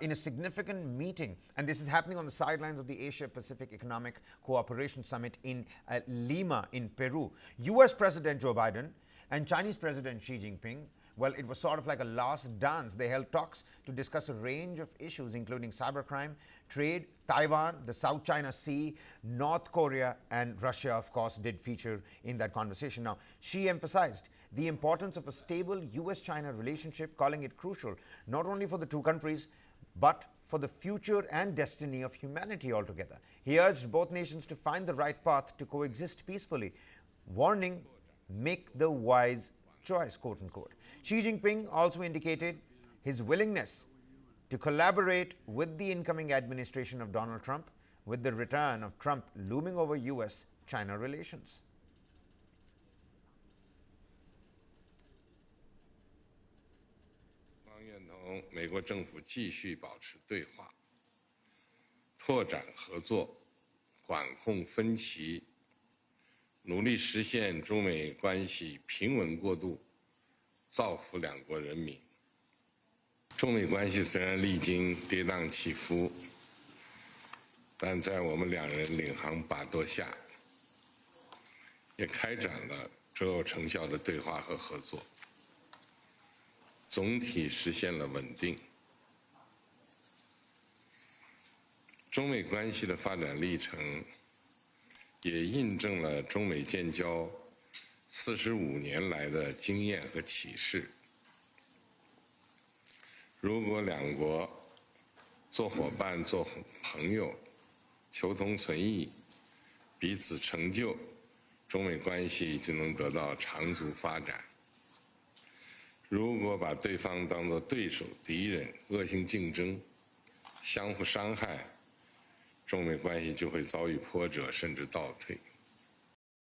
in a significant meeting, and this is happening on the sidelines of the Asia-Pacific Economic Cooperation Summit in Lima in Peru. US President Joe Biden and Chinese President Xi Jinping, well, it was sort of like a last dance. They held talks to discuss a range of issues, including cybercrime, trade, Taiwan, the South China Sea, North Korea, and Russia, of course, did feature in that conversation. Now, Xi emphasized the importance of a stable US-China relationship, calling it crucial not only for the two countries, but for the future and destiny of humanity altogether. He urged both nations to find the right path to coexist peacefully, warning, make the wise choice, quote unquote. Xi Jinping also indicated his willingness to collaborate with the incoming administration of Donald Trump, with the return of Trump looming over US-China relations. 愿同美国政府继续保持对话，拓展合作，管控分歧，努力实现中美关系平稳过渡，造福两国人民。中美关系虽然历经跌宕起伏，但在我们两人领航把舵下，也开展了卓有成效的对话和合作。 总体实现了稳定。中美关系的发展历程，也印证了中美建交45年来的经验和启示。如果两国做伙伴、做朋友，求同存异，彼此成就，中美关系就能得到长足发展。 如果把对方当作对手、敌人，恶性竞争，相互伤害，中美关系就会遭遇波折，甚至倒退。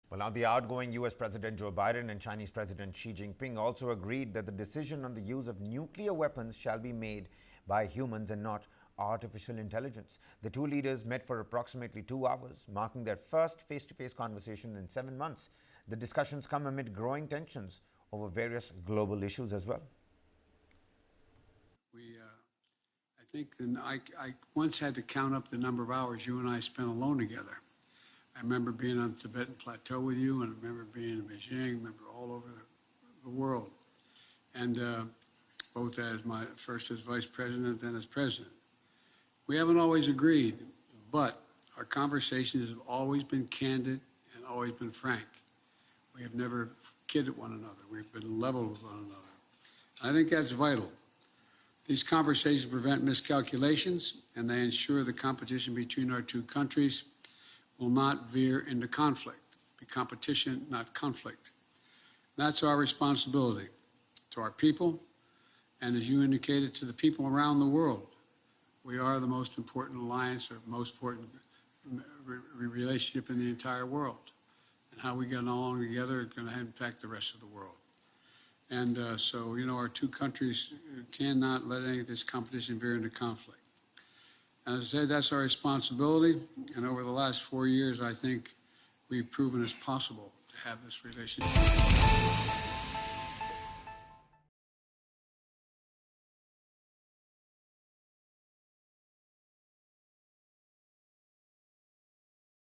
Well, now the outgoing US President Joe Biden and Chinese President Xi Jinping also agreed that the decision on the use of nuclear weapons shall be made by humans and not artificial intelligence. The two leaders met for approximately 2 hours, marking their first face-to-face conversation in 7 months. The discussions come amid growing tensions over various global issues as well. I think I once had to count up the number of hours you and I spent alone together. I remember being on the Tibetan Plateau with you, and I remember being in Beijing, I remember all over the world. And both as first as vice president, then as president. We haven't always agreed, but our conversations have always been candid and always been frank. We have never kidded one another. We've been level with one another. I think that's vital. These conversations prevent miscalculations, and they ensure the competition between our two countries will not veer into conflict. Be competition, not conflict. That's our responsibility to our people, and as you indicated, to the people around the world. We are the most important alliance or most important relationship in the entire world. And how we get along together is going to impact the rest of the world. And so, you know, our two countries cannot let any of this competition veer into conflict. And as I said, that's our responsibility. And over the last 4 years, I think we've proven it's possible to have this relationship.